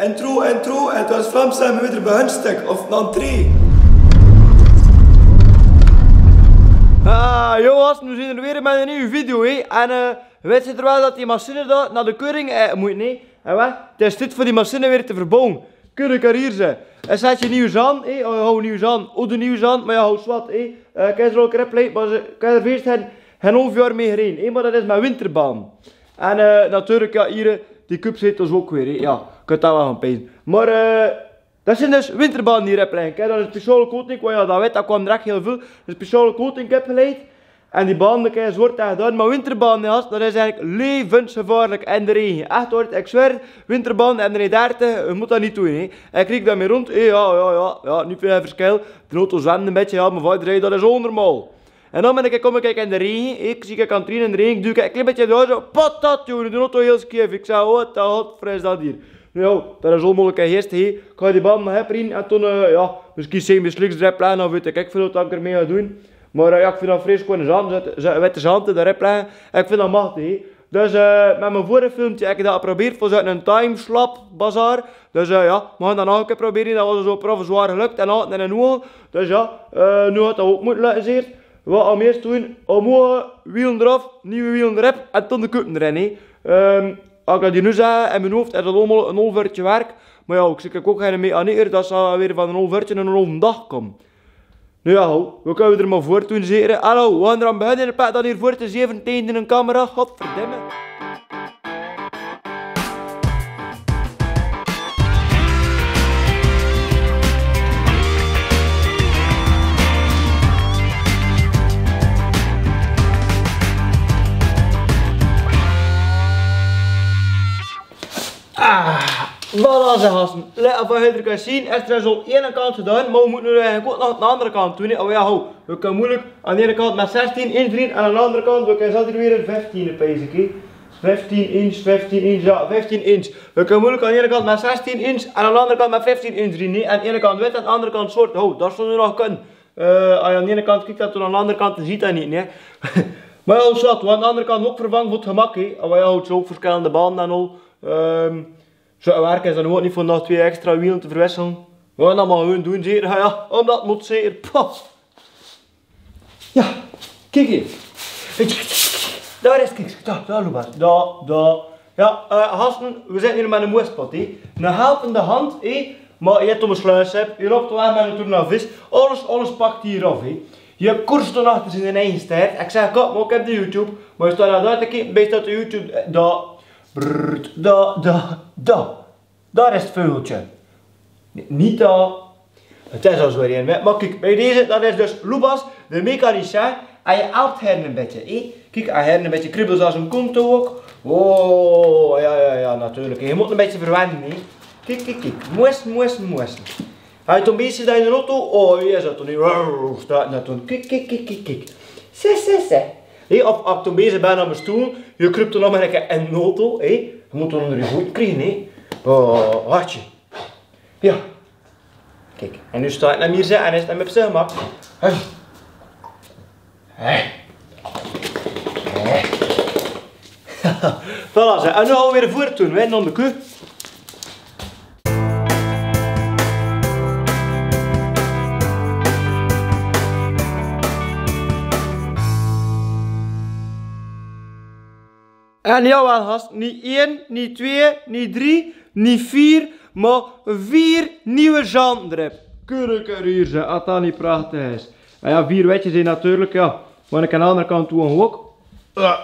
Intro, en het was Vlaams en weer bij hun stuk, of een entree. Jongens, we zijn er weer met een nieuwe video, hè. En weet je er wel dat die machine daar naar de keuring moet, nee? En wat? Het is dit voor die machine weer te verbouwen. Keuring kan hier zijn. En zet je nieuws aan, hè. Hou nieuws aan, de nieuws aan, maar ja, hou zwart, hè. Ik heb er al een keer maar ik heb er eerst geen half jaar mee gereden, hè. Maar dat is mijn winterbaan. En natuurlijk, ja, hier, die cup zit dus ook weer, hè. Ja, ik kan dat wel gaan pijzen. Maar dat zijn dus winterbanen die replein. Ik heb dan een speciale coating, want ja, dat weet, dat kwam direct heel veel. Een speciale coating heb geleid. En die baan, dat is zwart gedaan. Maar winterbaan, ja, dat is eigenlijk levensgevaarlijk in de regen. Echt hoor, ik zweer, winterbaan en de 30, je moet dat niet doen, hè. Ik kreeg daarmee rond, ja, niet veel verschil. De auto zwemde een beetje, ja, mijn vader zei, dat is onnormaal. En dan kom ik in de regen, ik zie ik aan het trainen in de regen, doe ik een klein beetje door, zo, patat, jongen, de auto heel scheef. Ik zei, wat de godver is dat hier? Nou, dat is onmogelijk eerst, hè. Ik ga die baan nog hebben en toen, ja, misschien zijn we slechts replaan of weet ik veel wat ik ermee ga doen. Maar ja, ik vind dat vreselijk gewoon een zand, met de zand in de replaan. Ik vind dat machtig, hè. Dus met mijn vorige filmpje heb ik dat geprobeerd voor zo'n timeslap bazaar. Dus ja, we gaan dat nog een keer proberen, dat was zo provisoir gelukt en altijd in een oog. Dus ja, nu gaat dat ook moeten lukken zeer. Wat gaan we eerst doen? Omhoog, wielen eraf, nieuwe wielen erop en toen de kuppen erin, hè. Als ik dat hier nu zeg, in mijn hoofd is dat allemaal een half uurtje werk. Maar ja, ik zie ook geen mechaniker dat ze weer van een half uurtje naar een halve dag komen. Nou ja, we kunnen er maar voor doen zeker. Hallo, we gaan eraan beginnen in de pet dat hier voor te 17 in een camera. Godverdomme. Voilà ze gasten, let op wat je er kan zien, is er al één kant gedaan, maar we moeten nu eigenlijk ook nog de andere kant doen. Oh ja, hou, we kunnen moeilijk aan de ene kant met 16 inch draaien en aan de andere kant, we kunnen zelfs weer een 15 pezen. 15 inch, ja, 15 inch. We kunnen moeilijk aan de ene kant met 16 inch en aan de andere kant met 15 inch draaien. En aan de ene kant wit en aan de andere kant zwart. Oh, dat zou nu nog kunnen. Als je aan de ene kant kijkt dat aan de andere kant, dan ziet dat niet, nee. Maar ja, zwart, we aan de andere kant ook vervangen voor het gemak, hè. Oh ja, het is ook verschillende banen en al. Zo'n werk is dan ook niet voor nog 2 extra wielen te verwisselen. We gaan dat maar gewoon doen, zeker. Ja, omdat het moet zeker. Pas. Ja, kijk hier. Daar is, kijk. Daar, Lucas. Daar. Ja, gasten, we zitten hier met een moespot, hè. Een helpende hand, hè. Maar je hebt om een sluis, hè. Je loopt weg met een tournavis. Alles pakt hier af, hè. Je koerst dan achter zijn eigen stijl. Ik zeg, kijk, maar ik heb de YouTube. Maar je staat daar te kijken, bij staat de YouTube. Daar is het vogeltje. Nee, niet daar. Het is al zo weer een. Maar kijk, bij deze, dat is dus Lucas, de mechanicien. En je helpt her een beetje, hè. Kijk, hij her een beetje kribbels als een kont ook. Oh, ja, natuurlijk. Je moet een beetje verwennen, hè. Kijk. Moesten. Hij heeft een beetje dat in de auto. Oh, je zat er nu. Staat net toen. Kijk. Zes. Hey, als ik bezig ben aan mijn stoel, je kruipt er nog maar een keer in de auto, hey. Je moet er onder je voet krijgen, hè. Oh, hartje. Ja. Kijk, en nu sta ik naar hier zitten en is het met zijn gemak. Voilà, en nu gaan we weer voort doen, wij naar de koe. En jawel gast, niet 1, niet 2, niet 3, niet 4, maar 4 nieuwe zanten erop. Keurig hier zijn, als dat niet prachtig is. En ja, 4 wetjes zijn natuurlijk, ja. Maar ik aan de andere kant toe ook.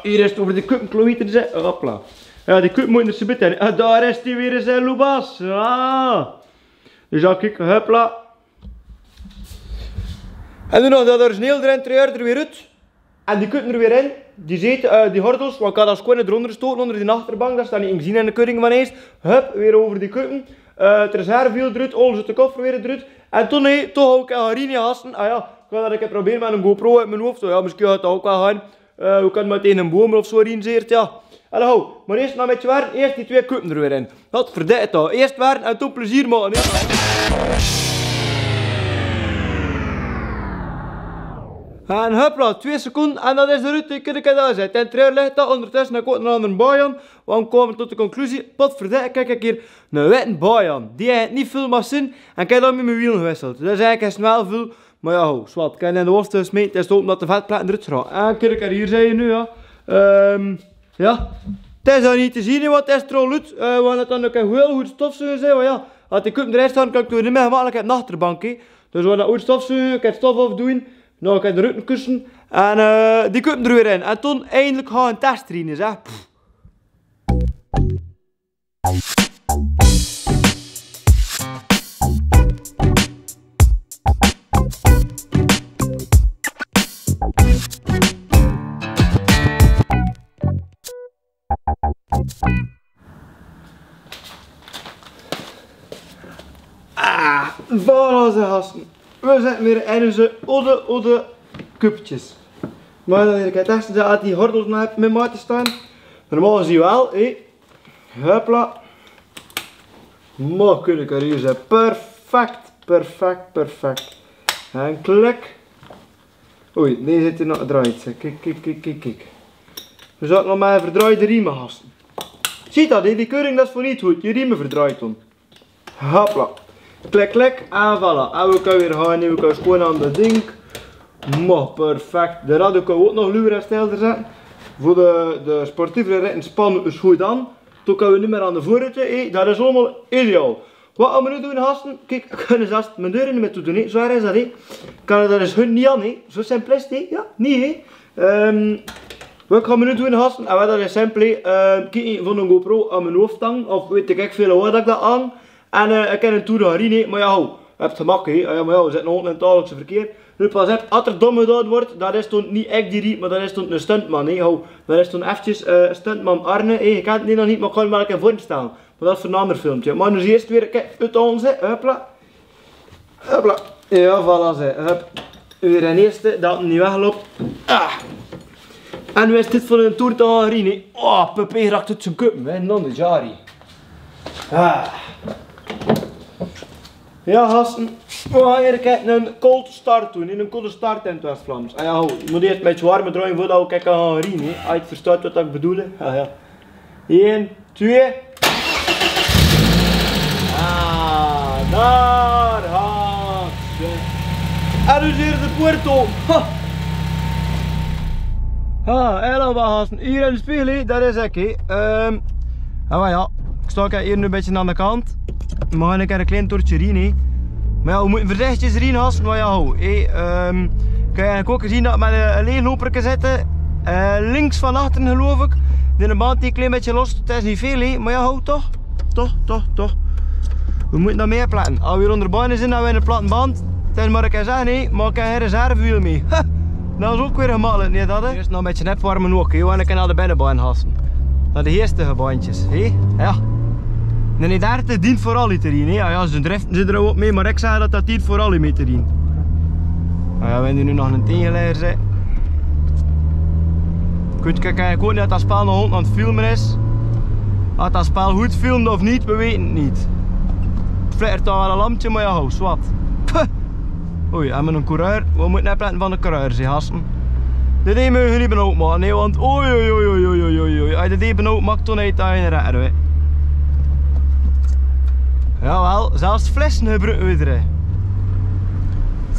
Hier is het over de kuppenkloïter zijn. Hopla. Ja, die kup moet er zo binnen. En daar is die weer eens, Lucas. Dus ja, kijk, hopla. En nu nog dat origineel erin, er weer uit. En die kutten er weer in, die gordels, want ik had als gewoon eronder gestoten onder die achterbank, dat staat niet gezien in de keuring van eens. Hup, weer over die kutten, het reservewiel eruit, alles uit de koffer weer eruit. En toen, nee, toch ook een harine gasten. Ah ja, ik ga dat een keer proberen met een GoPro uit mijn hoofd, ja, misschien gaat dat ook wel gaan. We kunnen maar tegen een boom of zo rinzeert, ja. Hallo, maar eerst maar met je werken, eerst die 2 kutten er weer in. Dat verdient al, eerst werken en toen plezier maken, hè. En hupla, 2 seconden en dat is de route, kun ik het aanzetten. En terug ligt dat, ondertussen heb ik ook een andere baai aan. Want we komen tot de conclusie, potverdikke, kijk ik hier een witte baai aan. Die heeft niet veel machine en ik heb dan met mijn wiel gewisseld. Dus eigenlijk is het wel veel, maar ja, ho, zwart. Ik heb in de worst gesmeten, het is open dat de vetplaten eruit gaan. En kijk er hier zijn nu, ja. Ja, het is dan niet te zien, want het is trollut. We gaan het dan ook heel goed stofzuigen zijn, maar ja. Als ik op de rest staan, kan ik het niet meer gemakkelijk uit de achterbank. He. Dus we gaan dat goed stofzuigen, ik heb het stof afdoen. Nou, ik heb de ruiten kussen. En die kuppen er weer in. En toen eindelijk gaan we een test erin, zeg. Voilà ze gasten. We zitten weer in onze oude cupjes. Maar dan ga ik testen dat die gordels nog heb met maatjes staan. Normaal zie je wel, hé. Hupla. Maar kun ik er hier zijn. Perfect. En klik. Oei, die zit hier nog gedraaid. Kijk. We zouden nog maar verdraaide riemen gasten. Ziet dat, die keuring dat is voor niet goed. Je riemen verdraaid dan. Hopla. Klik, en voilà. En we kunnen weer gaan, we kunnen gewoon aan dat ding. Maar perfect. De radio kan we ook nog luwer en stijlder zetten. Voor de sportieve ritten spannen is goed aan. Toen kunnen we niet meer aan de voorruiten. Dat is allemaal ideaal. Wat gaan we nu doen, gasten? Kijk, ik kan zelfs mijn deur niet meer toe doen. Zo is dat. Ik kan er dus hun niet aan. Zo simpel is het. Ja, niet. Wat gaan we nu doen, gasten? En dat is simpel. Kijk van een GoPro aan mijn hoofd hangen. Of weet ik veel waar ik dat aan. En ik heb een toer gaan maar ja, je hebt het gemak, ja, maar ja, we zitten nog in het dagelijkse verkeer. Nu pas heb, als er dom gedaan wordt, dat is toen niet ik die riep, maar dat is toen een stuntman, dat is toen eventjes stuntman Arne, je kent het nog niet, maar ik kan hem wel een keer voorstellen. Maar dat is voor een ander filmpje. Maar nu eerst weer, kijk, uit onze, hupla. Ja, voilà, hup. Weer een eerste, dat het niet wegloopt. En nu is dit voor een toer te gaan rijden, oh, Pepe raakt uit zijn kuppen, en dan de Jari. Ja, gasten, we gaan hier een cold start doen, een koude start in het West-Vlaams. En ja, je moet eerst een beetje warm draaien voordat we gaan rijden. Als je verstaat wat ik bedoel. Ja. 1, 2. Daar gaat ze. En dus hier de Puerto. Hello gasten, hier in de spiegel, dat is ik. Maar ja, ik sta hier nu een beetje aan de kant. We gaan een klein toertje rijden. Maar ja, we moeten voorzichtig rijden, gasten. Maar ja, kan je ook zien dat we met een leegloper zitten. Links van achteren, geloof ik. De band die een klein beetje los. Het is niet veel, maar ja, toch. We moeten nog meer platten. Als we hier onder banden zijn, dan hebben we een platte band. Het is maar ik kan zeggen, maar ik heb geen reservewiel mee. Dat is ook weer gemakkelijk, niet dat? Eerst nog een beetje nepwarmen ook, want ik kan naar de binnenbaan gasten. Naar de eerste bandjes, ja. En die derde dient voor al te rijden. Ja, ze driften zit er ook mee, maar ik zeg dat dat dient voor al mee te rijden. Nou ja, we hebben nu nog een tegenleider zijn. Goed, kijk, ik ook niet dat dat spel nog aan het filmen is. Als dat spel goed filmt of niet, we weten het niet. Het flikkert dan wel een lampje, maar ja, zwart. Oei, en met een coureur, we moeten opletten van de coureur, gasten. Dit mogen we niet benauwd maken, nee, want oei. Als je dit benauwd maakt, dan heet dat in de redder. Jawel, zelfs flessen gebruiken we erin.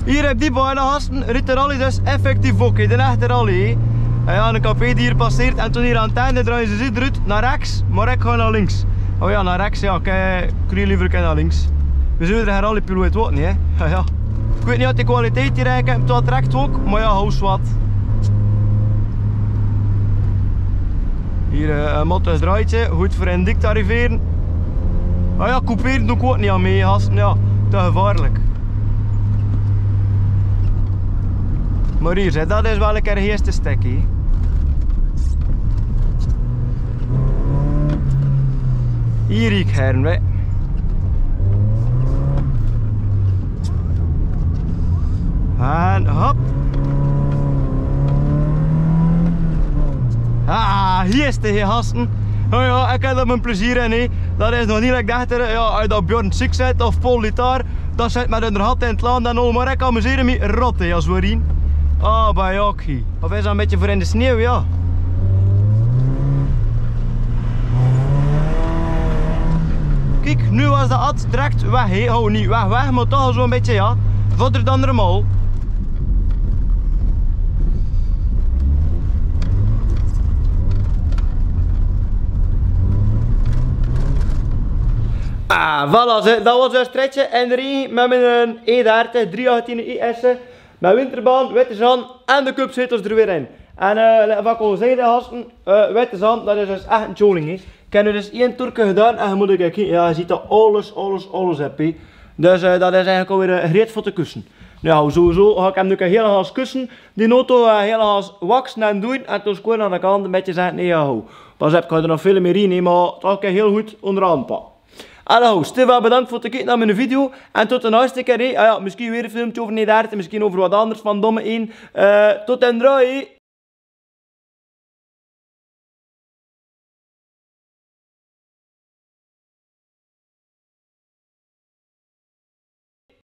Hier heb die bijna gasten, rit de rally dus effectief ook, de echte rally. En ja, een café die hier passeert en toen hier aan het einde draaien ze eruit naar rechts, maar ik ga naar links. Oh ja, naar rechts, ja, ik kun liever naar links. We zullen er geen rallypiloot worden, niet, hè? Ja. Ik weet niet of de kwaliteit hier eigenlijk heb, tot recht ook, maar ja, hou wat. Hier een motto draaitje, goed voor een dik te arriveren. Ah ja, couperen doe ik ook niet aan mee, gasten. Ja, te gevaarlijk. Maar hier, dat is wel een keer een eerste stekje. Hier riek heren, hè. En hop. Hier is de gasten. Oh ja, ik heb dat mijn plezier in, hè. Dat is nog niet dat ik dacht, ja, als je dat Björn Six zit of Paul Litaar, dat zit met een gat in het land en al, maar ik amuseer me rot, als we zien. Oh, Bajoki. Of is dat een beetje voor in de sneeuw, ja? Kijk, nu was de ad direct weg, hé. Oh, niet weg, maar toch al zo'n beetje, ja. Verder dan normaal. Ah, voilà, dat was een stretchje en erin met mijn E30 318 IS met winterbaan, witte zand en de cupzetels er weer in. En wat ik al zei, gasten, witte zand, dat is dus echt een choling. Ik heb nu dus 1 toerke gedaan en je moet kijken, ja, je ziet dat alles heb. Dus dat is eigenlijk alweer gereed voor te kussen. Nou, sowieso ga ik hem nu een hele haas kussen, die auto een hele haas waksen en doen en toen gewoon aan de kant een beetje zeggen, nee ja, hou. Pas heb ik er nog veel meer in, maar toch heel goed onderaan pakken. Hallo, Steva, bedankt voor het kijken naar mijn video. En tot de volgende keer. Ja, misschien weer een filmpje over Nederland, misschien over wat anders van domme 1. Tot en draai.